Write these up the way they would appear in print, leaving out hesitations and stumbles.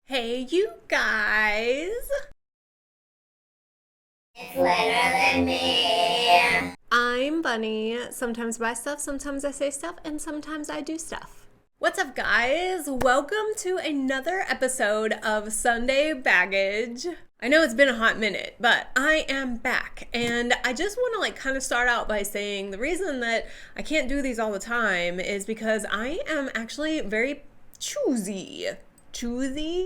Hey, you guys! It's literally me. I'm Bunny. Sometimes I buy stuff, sometimes I say stuff, and sometimes I do stuff. What's up, guys? Welcome to another episode of Sunday Baggage. I know it's been a hot minute, but I am back, and I just want to kind of start out by saying the reason that I can't do these all the time is because I am actually very choosy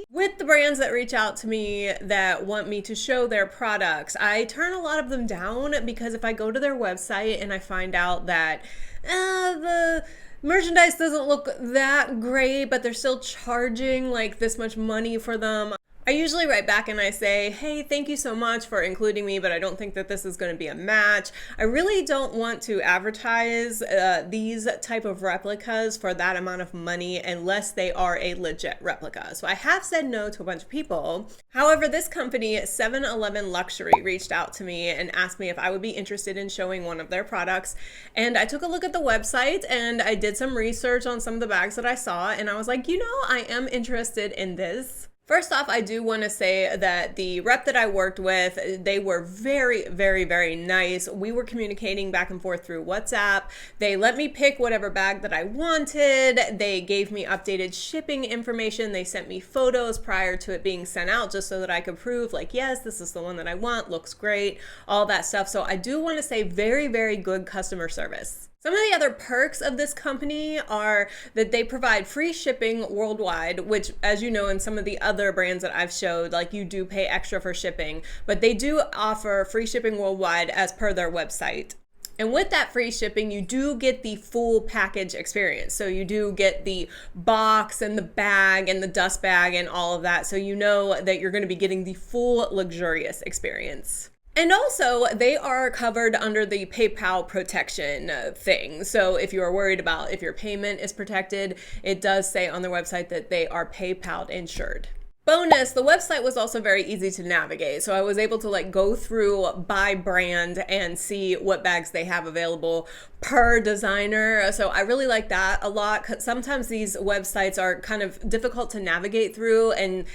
with the brands that reach out to me that want me to show their products. I turn a lot of them down because if I go to their website and I find out that the merchandise doesn't look that great, but they're still charging like this much money for them, I usually write back and I say, hey, thank you so much for including me, but I don't think that this is going to be a match. I really don't want to advertise these type of replicas for that amount of money unless they are a legit replica. So I have said no to a bunch of people. However, this company, 7-Eleven Luxury, reached out to me and asked me if I would be interested in showing one of their products. And I took a look at the website and I did some research on some of the bags that I saw, and I was like, you know, I am interested in this. First off, I do want to say that the rep that I worked with, they were very, very, very nice. We were communicating back and forth through WhatsApp. They let me pick whatever bag that I wanted. They gave me updated shipping information. They sent me photos prior to it being sent out just so that I could prove like, yes, this is the one that I want, looks great, all that stuff. So I do want to say very, very good customer service. Some of the other perks of this company are that they provide free shipping worldwide, which, as you know, in some of the other brands that I've showed, like you do pay extra for shipping, but they do offer free shipping worldwide as per their website. And with that free shipping, you do get the full package experience. So you do get the box and the bag and the dust bag and all of that. So you know that you're going to be getting the full luxurious experience. And also, they are covered under the PayPal protection thing. So if you are worried about if your payment is protected, it does say on their website that they are PayPal insured. Bonus, the website was also very easy to navigate. So I was able to go through by brand and see what bags they have available per designer. So I really like that a lot. 'Cause sometimes these websites are kind of difficult to navigate through and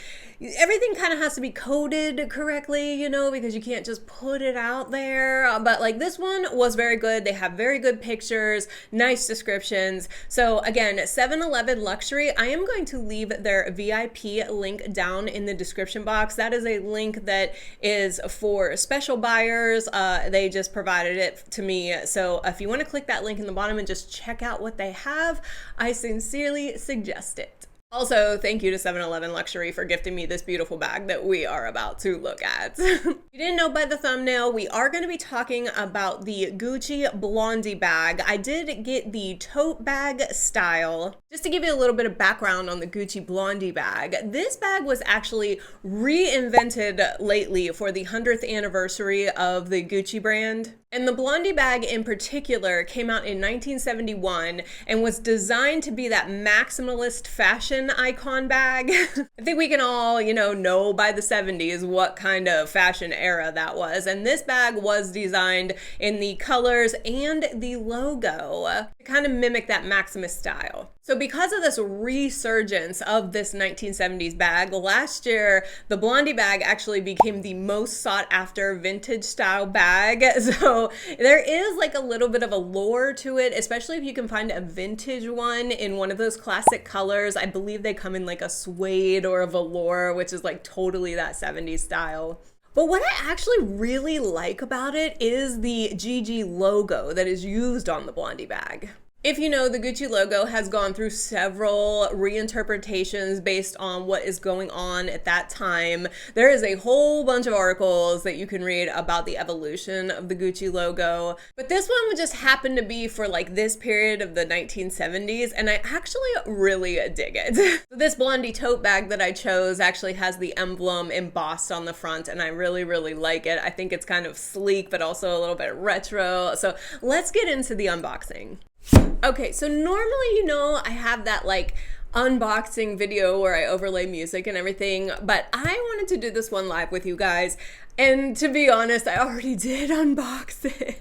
everything kind of has to be coded correctly, you know, because you can't just put it out there. But this one was very good. They have very good pictures, nice descriptions. So again, 7-Eleven Luxury, I am going to leave their VIP link down in the description box. That is a link that is for special buyers. They just provided it to me. So if you want to click that link in the bottom and just check out what they have, I sincerely suggest it. Also, thank you to 7-Eleven Luxury for gifting me this beautiful bag that we are about to look at. If you didn't know by the thumbnail, we are going to be talking about the Gucci Blondie bag. I did get the tote bag style. Just to give you a little bit of background on the Gucci Blondie bag, this bag was actually reinvented lately for the 100th anniversary of the Gucci brand. And the Blondie bag in particular came out in 1971 and was designed to be that maximalist fashion icon bag. I think we can all, know by the 70s what kind of fashion era that was. And this bag was designed in the colors and the logo to kind of mimic that Maximus style. So because of this resurgence of this 1970s bag, last year, the Blondie bag actually became the most sought after vintage style bag. So there is a little bit of a lore to it, especially if you can find a vintage one in one of those classic colors. I believe they come in a suede or a velour, which is totally that 70s style. But what I actually really like about it is the GG logo that is used on the Blondie bag. If you know, the Gucci logo has gone through several reinterpretations based on what is going on at that time. There is a whole bunch of articles that you can read about the evolution of the Gucci logo. But this one would just happen to be for this period of the 1970s, and I actually really dig it. This Blondie tote bag that I chose actually has the emblem embossed on the front, and I really, really like it. I think it's kind of sleek, but also a little bit retro. So let's get into the unboxing. Okay, so normally, I have that unboxing video where I overlay music and everything, but I wanted to do this one live with you guys. And to be honest, I already did unbox it.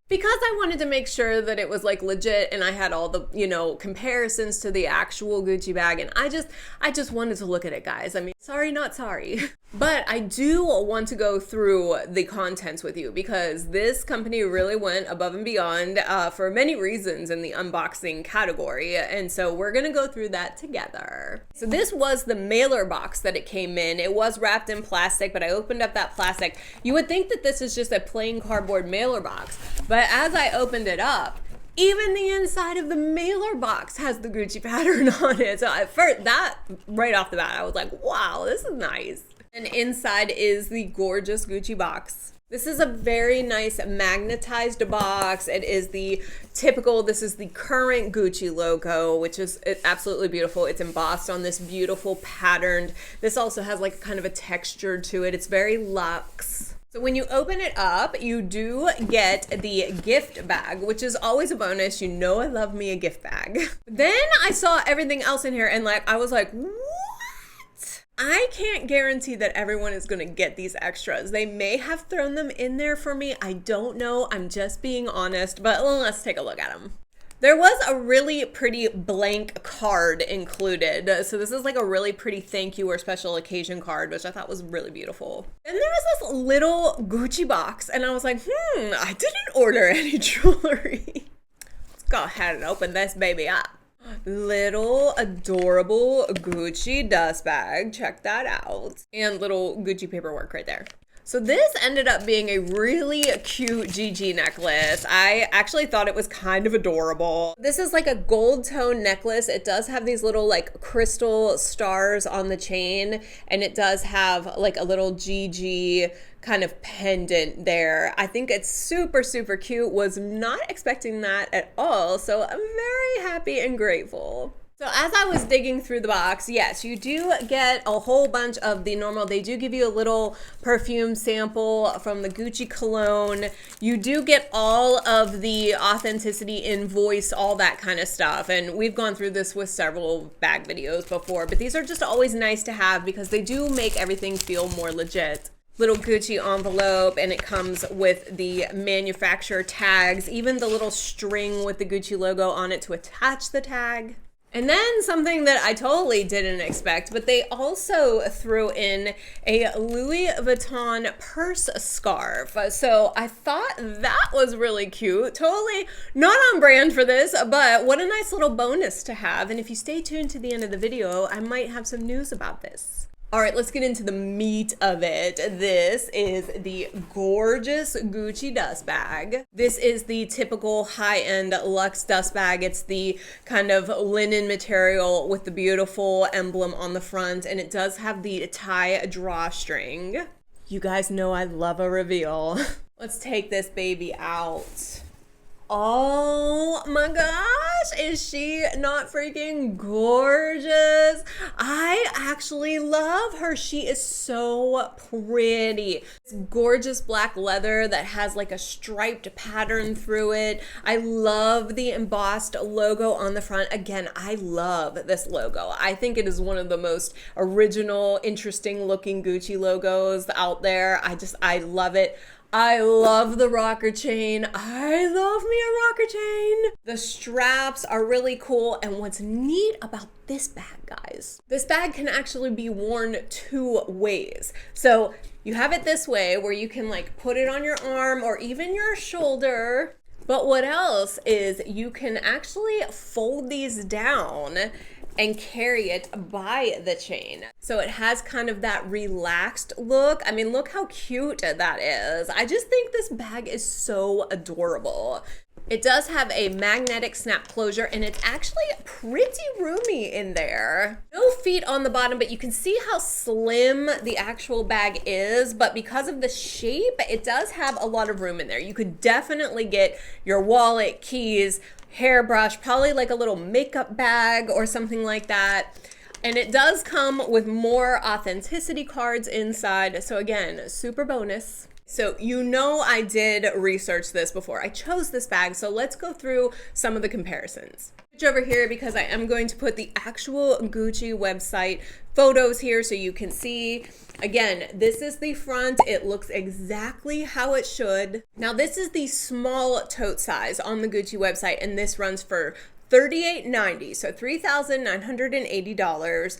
because I wanted to make sure that it was like legit and I had all the, you know, comparisons to the actual Gucci bag. And I just wanted to look at it, guys. I mean, sorry, not sorry. But I do want to go through the contents with you because this company really went above and beyond for many reasons in the unboxing category. And so we're gonna go through that together. So this was the mailer box that it came in. It was wrapped in plastic, but I opened up that plastic. You would think that this is just a plain cardboard mailer box, but as I opened it up, even the inside of the mailer box has the Gucci pattern on it. So at first, that right off the bat, I was like, wow, this is nice. And inside is the gorgeous Gucci box. This is a very nice magnetized box. It is the typical, this is the current Gucci logo, which is absolutely beautiful. It's embossed on this beautiful patterned. This also has like kind of a texture to it. It's very luxe. So when you open it up, you do get the gift bag, which is always a bonus. You know I love me a gift bag. Then I saw everything else in here and like I was like, what? I can't guarantee that everyone is gonna get these extras. They may have thrown them in there for me. I don't know. I'm just being honest, but let's take a look at them. There was a really pretty blank card included. So this is like a really pretty thank you or special occasion card, which I thought was really beautiful. And there was this little Gucci box and I was like, I didn't order any jewelry. Let's go ahead and open this baby up. Little adorable Gucci dust bag. Check that out. And little Gucci paperwork right there. So this ended up being a really cute GG necklace. I actually thought it was kind of adorable. This is like a gold tone necklace. It does have these little like crystal stars on the chain, and it does have like a little GG kind of pendant there. I think it's super, super cute. Was not expecting that at all. So I'm very happy and grateful. So as I was digging through the box, yes, you do get a whole bunch of the normal. They do give you a little perfume sample from the Gucci cologne. You do get all of the authenticity invoice, all that kind of stuff. And we've gone through this with several bag videos before, but these are just always nice to have because they do make everything feel more legit. Little Gucci envelope, and it comes with the manufacturer tags, even the little string with the Gucci logo on it to attach the tag. And then something that I totally didn't expect, but they also threw in a Louis Vuitton purse scarf. So I thought that was really cute. Totally not on brand for this, but what a nice little bonus to have. And if you stay tuned to the end of the video, I might have some news about this. All right, let's get into the meat of it. This is the gorgeous Gucci dust bag. This is the typical high-end luxe dust bag. It's the kind of linen material with the beautiful emblem on the front, and it does have the tie drawstring. You guys know I love a reveal. Let's take this baby out. Oh my gosh, is she not freaking gorgeous? I actually love her. She is so pretty. It's gorgeous black leather that has like a striped pattern through it. I love the embossed logo on the front. Again, I love this logo. I think it is one of the most original, interesting looking Gucci logos out there. I love it. I love the rocker chain. I love me a rocker chain. The straps are really cool. And what's neat about this bag, guys, this bag can actually be worn two ways. So you have it this way where you can like put it on your arm or even your shoulder. But what else is you can actually fold these down and carry it by the chain. So it has kind of that relaxed look. I mean, look how cute that is. I just think this bag is so adorable. It does have a magnetic snap closure and it's actually pretty roomy in there. No feet on the bottom, but you can see how slim the actual bag is. But because of the shape, it does have a lot of room in there. You could definitely get your wallet, keys, hairbrush, probably like a little makeup bag or something like that. And it does come with more authenticity cards inside. So again, super bonus. So you know I did research this before I chose this bag, so let's go through some of the comparisons. Over here because I am going to put the actual Gucci website photos here so you can see. Again, this is the front. It looks exactly how it should. Now this is the small tote size on the Gucci website, and this runs for $38.90, so $3,980.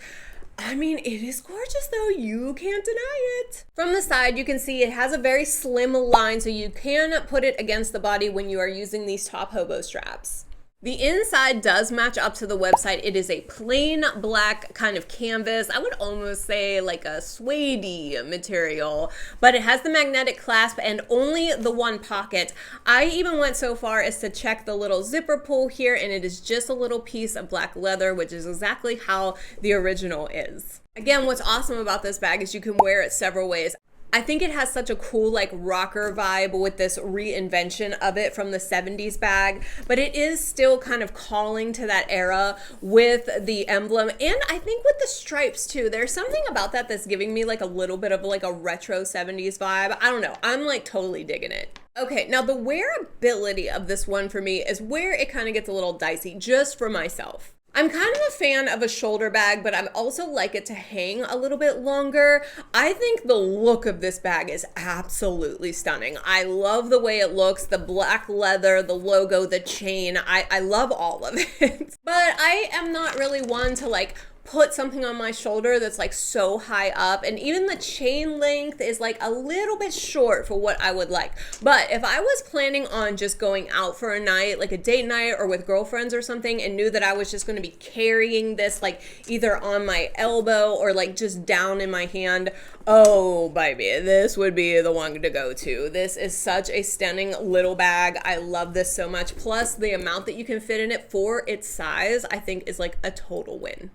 I mean, it is gorgeous though, you can't deny it. From the side, you can see it has a very slim line, so you can put it against the body when you are using these top hobo straps. The inside does match up to the website. It is a plain black kind of canvas. I would almost say like a suede material, but it has the magnetic clasp and only the one pocket. I even went so far as to check the little zipper pull here, and it is just a little piece of black leather, which is exactly how the original is. Again, what's awesome about this bag is you can wear it several ways. I think it has such a cool like rocker vibe with this reinvention of it from the 70s bag, but it is still kind of calling to that era with the emblem, and I think with the stripes too. There's something about that that's giving me like a little bit of like a retro 70s vibe. I don't know, I'm like totally digging it. Okay, now the wearability of this one for me is where it kind of gets a little dicey, just for myself. I'm kind of a fan of a shoulder bag, but I also like it to hang a little bit longer. I think the look of this bag is absolutely stunning. I love the way it looks, the black leather, the logo, the chain. I love all of it. But I am not really one to like put something on my shoulder that's like so high up, and even the chain length is like a little bit short for what I would like. But if I was planning on just going out for a night, like a date night or with girlfriends or something, and knew that I was just going to be carrying this like either on my elbow or like just down in my hand, oh baby, this would be the one to go to. This is such a stunning little bag. I love this so much. Plus the amount that you can fit in it for its size, I think is like a total win.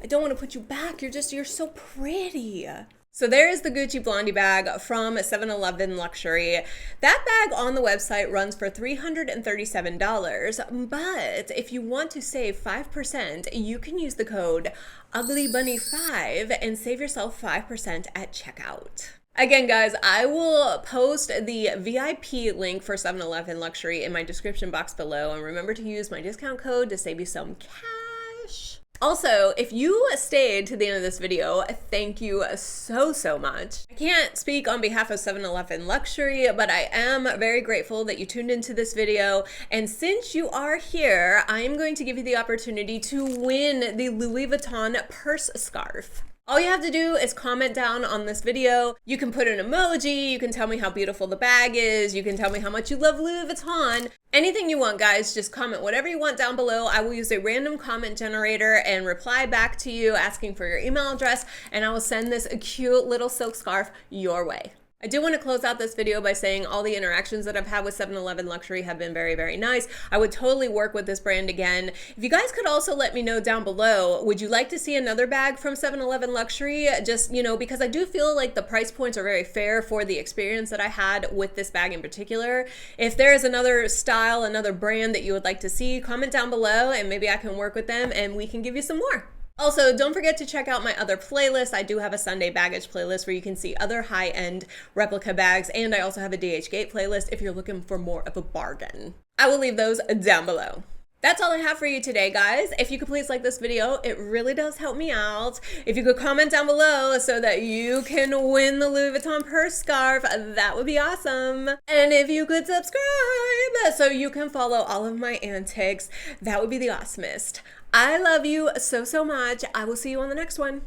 I don't want to put you back. You're so pretty. So there is the Gucci Blondie bag from 7-Eleven Luxury. That bag on the website runs for $337, but if you want to save 5%, you can use the code UGLYBUNNY5 and save yourself 5% at checkout. Again, guys, I will post the VIP link for 7-Eleven Luxury in my description box below, and remember to use my discount code to save you some cash. Also, if you stayed to the end of this video, thank you so much. I can't speak on behalf of 7-Eleven Luxury, but I am very grateful that you tuned into this video. And since you are here, I am going to give you the opportunity to win the Louis Vuitton purse scarf. All you have to do is comment down on this video. You can put an emoji, you can tell me how beautiful the bag is, you can tell me how much you love Louis Vuitton. Anything you want, guys, just comment whatever you want down below. I will use a random comment generator and reply back to you asking for your email address, and I will send this cute little silk scarf your way. I do want to close out this video by saying all the interactions that I've had with 7-Eleven Luxury have been very nice. I would totally work with this brand again. If you guys could also let me know down below, would you like to see another bag from 7-Eleven Luxury? Just, you know, because I do feel like the price points are very fair for the experience that I had with this bag in particular. If there is another style, another brand that you would like to see, comment down below and maybe I can work with them and we can give you some more. Also, don't forget to check out my other playlist. I do have a Sunday baggage playlist where you can see other high-end replica bags, and I also have a DH Gate playlist if you're looking for more of a bargain. I will leave those down below. That's all I have for you today, guys. If you could please like this video, it really does help me out. If you could comment down below so that you can win the Louis Vuitton purse scarf, that would be awesome. And if you could subscribe so you can follow all of my antics, that would be the awesomest. I love you so much. I will see you on the next one.